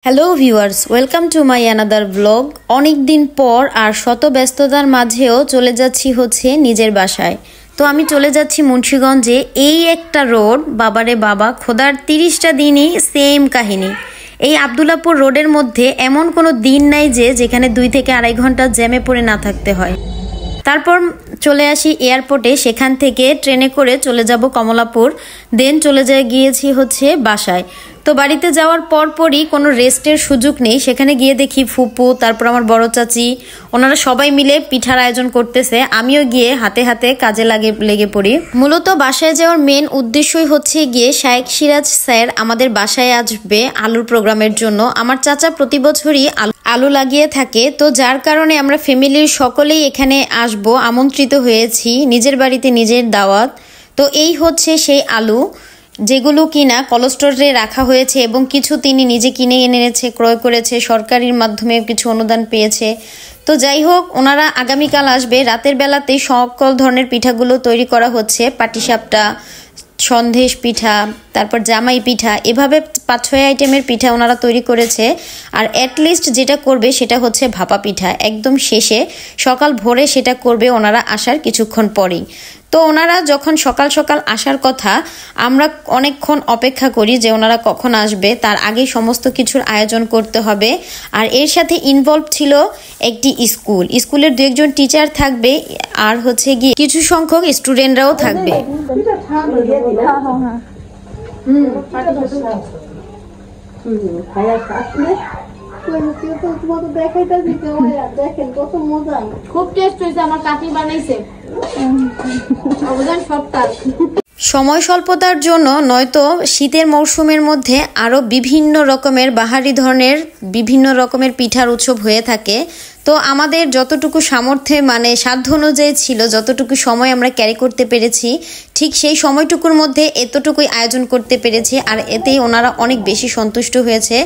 Hello viewers, welcome to my another blog. অনেক দিন পর আর শত ব্যস্ততার মাঝেও চলে যাচ্ছি নিজের বাসায়। তো আমি চলে যাচ্ছি মুন্সিগঞ্জে। এই একটা রোড, বাবারে বাবা, খোদার 30টা দিনই সেম কাহিনী। এই আবদুল্লাপুর রোডের মধ্যে এমন কোনো দিন নাই যেখানে 2 থেকে আড়াই ঘন্টা জ্যামে পড়ে না থাকতে হয়। তারপর চলে আসি এয়ারপোর্টে, সেখান থেকে ট্রেনে করে চলে যাব কমলাপুর, দেন চলে গিয়েছি বাসায়। তো বাড়িতে যাওয়ার পরপরই কোনো রেস্টের সুযোগ নেই। সেখানে গিয়ে দেখি ফুপু, তারপর আমার বড় চাচি, ওনারা সবাই মিলে পিঠার আয়োজন করতেছে। আমিও গিয়ে হাতে হাতে কাজে লেগে পড়ি। মূলত বাসায় যাওয়ার মেন উদ্দেশ্যই গিয়ে শায়েখ সিরাজ স্যার আমাদের বাসায় আসবে আলুর প্রোগ্রামের জন্য। আমার চাচা প্রতি বছরই আলু লাগিয়ে থাকে, তো যার কারণে আমরা ফ্যামিলির সকলেই এখানে আসব, আমন্ত্রিত হয়েছি। নিজের বাড়িতে নিজের দাওয়াত। তো এই সেই আলু যেগুলো কিনা কোল্ড রাখা হয়েছে, এবং কিছু তিনি নিজে কিনে এনেছে, ক্রয় করেছে, সরকারির মাধ্যমে কিছু অনুদান পেয়েছে। তো যাই হোক, ওনারা আগামীকাল আসবে। রাতের বেলাতেই সকল ধরনের পিঠাগুলো তৈরি করা হচ্ছে। পাটিসাপটা, সন্দেশ পিঠা, তারপর জামাই পিঠা, এভাবে 5-6 আইটেমের পিঠা ওনারা তৈরি করেছে। আর অ্যাটলিস্ট যেটা করবে সেটা ভাপা পিঠা, একদম শেষে সকাল ভোরে সেটা করবে ওনারা আসার কিছুক্ষণ পরেই। তো ওনারা যখন সকাল সকাল আসার কথা, আমরা অনেকক্ষণ অপেক্ষা করি যে ওনারা কখন আসবে, তার আগেই সমস্ত কিছুর আয়োজন করতে হবে। আর এর সাথে ইনভলভ ছিল একটি স্কুলের 2-1জন টিচার থাকবে, আর গিয়ে কিছু সংখ্যক স্টুডেন্টরাও থাকবে। খুব টেস্ট হয়েছে, আমার কাকি বানাইছে। সময় স্বল্পতার জন্য নয়তো শীতের মৌসুমের মধ্যে আরো বিভিন্ন রকমের বাহারি ধরনের বিভিন্ন রকমের পিঠার উৎসব হয়ে থাকে। তো আমাদের যতটুকু সামর্থ্যে সাধ্য অনুযায়ী ছিল, যতটুকু সময় আমরা ক্যারি করতে পেরেছি, ঠিক সেই সময়টুকুর মধ্যে এতটুকুই আয়োজন করতে পেরেছি। আর এতেই ওনারা অনেক বেশি সন্তুষ্ট হয়েছে,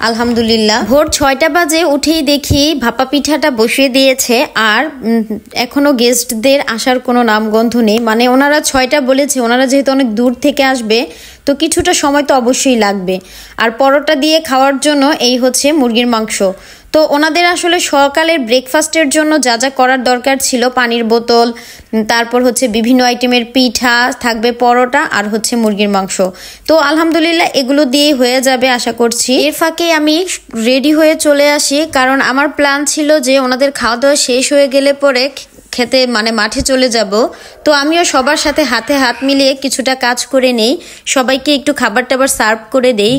আলহামদুলিল্লাহ। ভোর 6টা বাজে উঠেই দেখি ভাপা পিঠাটা বসিয়ে দিয়েছে, আর এখনো গেস্টদের আসার কোনো নামগন্ধ নেই। ওনারা 6টা বলেছে, ওনারা যেহেতু অনেক দূর থেকে আসবে, তো কিছুটা সময় তো অবশ্যই লাগবে। আর পরোটা দিয়ে খাওয়ার জন্য এই মুরগির মাংস। তো ওনাদের আসলে সকালের ব্রেকফাস্টের জন্য যা যা করার দরকার ছিল, পানির বোতল, তারপর বিভিন্ন আইটেমের পিঠা থাকবে, পরোটা, আর মুরগির মাংস। তো আলহামদুলিল্লাহ এগুলো দিয়েই হয়ে যাবে আশা করছি। এর ফাঁকে আমি রেডি হয়ে চলে আসি, কারণ আমার প্ল্যান ছিল যে ওনাদের খাওয়া দাওয়া শেষ হয়ে গেলে পরে খেতে মাঠে চলে যাব। তো আমিও সবার সাথে হাতে হাত মিলিয়ে কিছুটা কাজ করে নেই, সবাইকে একটু খাবার টাবার সার্ভ করে দেই।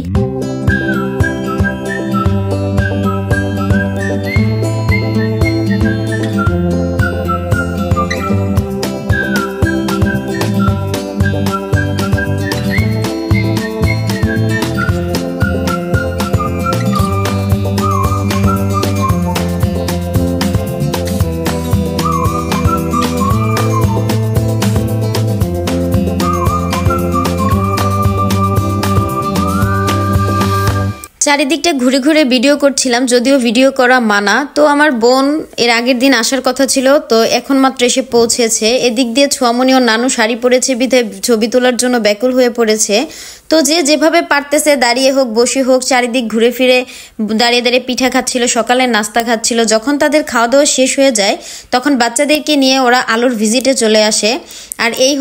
চারিদিকটা ঘুরে ঘুরে ভিডিও করছিলাম, যদিও ভিডিও করা মানা। তো আমার বোন এর আগের দিন আসার কথা ছিল, তো এখন মাত্র এসে পৌঁছেছে। এদিক দিয়ে ছোয়ামনি ও নানু শাড়ি পরেছে বিধায় ছবি তোলার জন্য ব্যাকুল হয়ে পড়েছে। তো যে যেভাবে পারতেছে, দাঁড়িয়ে হোক বসে হোক, চারিদিক ঘুরে ফিরে দাঁড়িয়ে দাঁড়িয়ে পিঠা খাচ্ছিল, সকালের নাস্তা খাচ্ছিল। যখন তাদের খাওয়া দাওয়া শেষ হয়ে যায়, তখন বাচ্চাদেরকে নিয়ে ওরা আলুর ভিজিটে চলে আসে। আর এই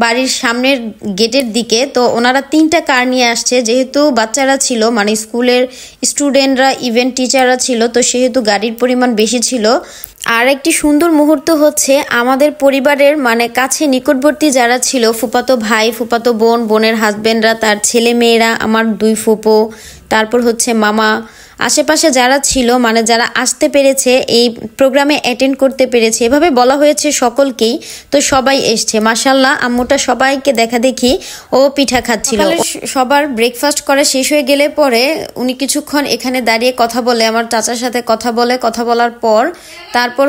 বাড়ির সামনের গেটের দিকে। তো ওনারা 3টা কার নিয়ে আসছে, যেহেতু বাচ্চারা ছিল, স্কুলের স্টুডেন্টরা, ইভেন্ট টিচাররা ছিল, তো সেহেতু গাড়ির পরিমাণ বেশি ছিল। আর একটি সুন্দর মুহূর্ত আমাদের পরিবারের কাছে নিকটবর্তী যারা ছিল, ফুফাতো ভাই, ফুফাতো বোন, বোনের হাজবেন্ডরা, তার ছেলে মেয়েরা, আমার 2 ফুপো, তারপর মামা, আশেপাশে যারা ছিল, যারা আসতে পেরেছে, এই প্রোগ্রামে অ্যাটেন্ড করতে পেরেছে, এভাবে বলা হয়েছে সকলকেই। তো সবাই এসছে, মাশাআল্লাহ। আম্মুটা সবাইকে দেখা দেখি ও পিঠা খাচ্ছিল। সবার ব্রেকফাস্ট করা শেষ হয়ে গেলে পরে উনি কিছুক্ষণ এখানে দাঁড়িয়ে কথা বলে, আমার চাচার সাথে কথা বলার পর তারপর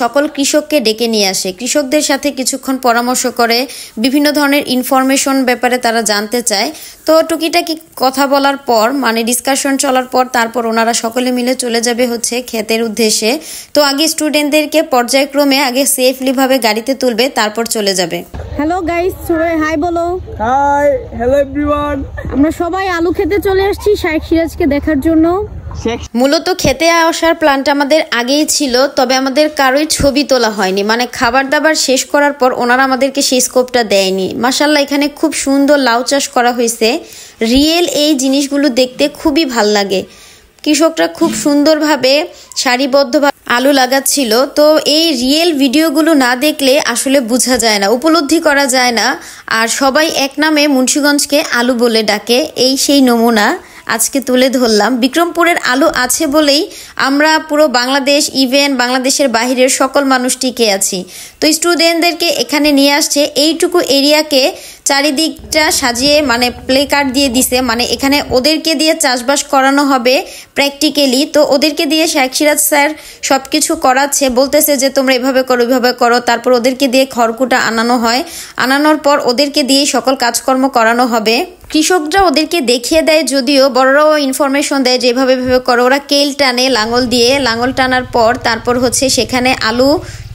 সকল কৃষককে ডেকে নিয়ে আসে। কৃষকদের সাথে কিছুক্ষণ পরামর্শ করে, বিভিন্ন ধরনের ইনফরমেশন ব্যাপারে তারা জানতে চায়। তো টুকিটাকি কথা বলার পর ডিসকাশন চলার পর তারপর ওনারা সকলে মিলে চলে যাবে হচ্ছে ক্ষেতের উদ্দেশ্যে। তো আগে স্টুডেন্টদেরকে পর্যায়ক্রমে আগে সেফলি ভাবে গাড়িতে তুলবে, তারপর চলে যাবে। হ্যালো গাইস, সবাই হাই বলো। Hi, hello everyone. আমরা সবাই আলু খেতে চলে আসছি শাইখ সিরাজকে দেখার জন্য। মূলত খেতে আসার প্ল্যানটা আমাদের আগেই ছিল, তবে আমাদের কারোই ছবি তোলা হয়নি। মানে খাবার দাবার শেষ করার পর ওনারা আমাদেরকে সেই স্কোপটা দেয়নি। মাশাআল্লাহ, এখানে খুব সুন্দর লাউ চাষ করা হয়েছে। রিয়েল এই জিনিসগুলো দেখতে খুবই ভাল লাগে। কৃষকরা খুব সুন্দরভাবে সারিবদ্ধভাবে আলু লাগাচ্ছিল। তো এই রিয়েল ভিডিওগুলো না দেখলে আসলে বোঝা যায় না, উপলব্ধি করা যায় না। আর সবাই এক নামে মুন্সিগঞ্জকে আলু বলে ডাকে, এই সেই নমুনা আজকে তুলে ধরলাম। বিক্রমপুরের আলু আছে বলেই আমরা পুরো বাংলাদেশ, ইভেন বাংলাদেশের বাহিরের সকল মানুষ টিকে আছি। তো স্টুডেন্টদেরকে এখানে নিয়ে আসছে, এইটুকু এরিয়াকে চারিদিকটা সাজিয়ে মানে প্লে কার্ড দিয়ে দিছে, মানে এখানে ওদেরকে দিয়ে চাষবাস করানো হবে প্র্যাকটিক্যালি। তো ওদেরকে দিয়ে শাইখ সিরাজ স্যার সব কিছু করাচ্ছে, বলতেছে যে তোমরা এভাবে করো এভাবে করো। তারপর ওদেরকে দিয়ে খড়কুটা আনানো হয়, আনানোর পর ওদেরকে দিয়ে সকল কাজকর্ম করানো হবে। কৃষকরা ওদেরকে দেখিয়ে দেয়, যদিও বড়রাও ইনফরমেশন দেয় যে এভাবে এভাবে করো। ওরা কেল টানে লাঙল দিয়ে, লাঙল টানার পর তারপর হচ্ছে সেখানে আলু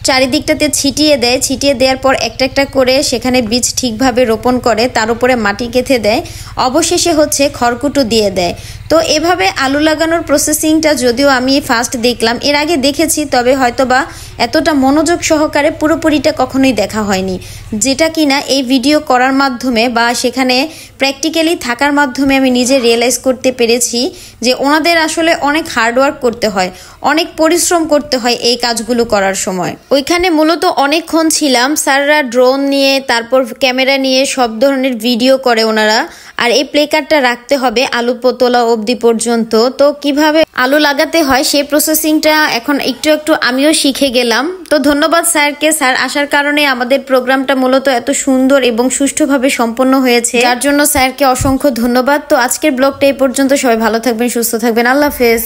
চারিদিকটাতে ছিটিয়ে দেয়। ছিটিয়ে দেওয়ার পর একটা একটা করে সেখানে বীজ ঠিকভাবে রোপণ করে, তার উপরে মাটি গেঁথে দেয়, অবশেষে হচ্ছে খড়কুটো দিয়ে দেয়। তো এভাবে আলু লাগানোর প্রসেসিংটা যদিও আমি ফার্স্ট দেখলাম, এর আগে দেখেছি, তবে হয়তোবা এতটা মনোযোগ সহকারে পুরোপুরিটা কখনোই দেখা হয়নি, যেটা কিনা এই ভিডিও করার মাধ্যমে বা সেখানে প্র্যাকটিক্যালি থাকার মাধ্যমে আমি নিজে রিয়েলাইজ করতে পেরেছি যে ওনাদের আসলে অনেক হার্ডওয়ার্ক করতে হয়, অনেক পরিশ্রম করতে হয় এই কাজগুলো করার সময়। ওইখানে মূলত অনেকক্ষণ ছিলাম, স্যাররা ড্রোন নিয়ে তারপর ক্যামেরা নিয়ে সব ধরনের ভিডিও করে ওনারা। আর এই প্লে কার্ডটা রাখতে হবে আলু তোলা অবধি পর্যন্ত। তো কিভাবে আলু লাগাতে হয় সেই প্রসেসিংটা এখন একটু একটু আমিও শিখে গেলাম। তো ধন্যবাদ স্যারকে, স্যার আসার কারণে আমাদের প্রোগ্রামটা মূলত এত সুন্দর এবং সুষ্ঠুভাবে সম্পন্ন হয়েছে, যার জন্য স্যারকে অসংখ্য ধন্যবাদ। তো আজকের ব্লগটা এই পর্যন্ত, সবাই ভালো থাকবেন, সুস্থ থাকবেন, আল্লাহ হাফেজ।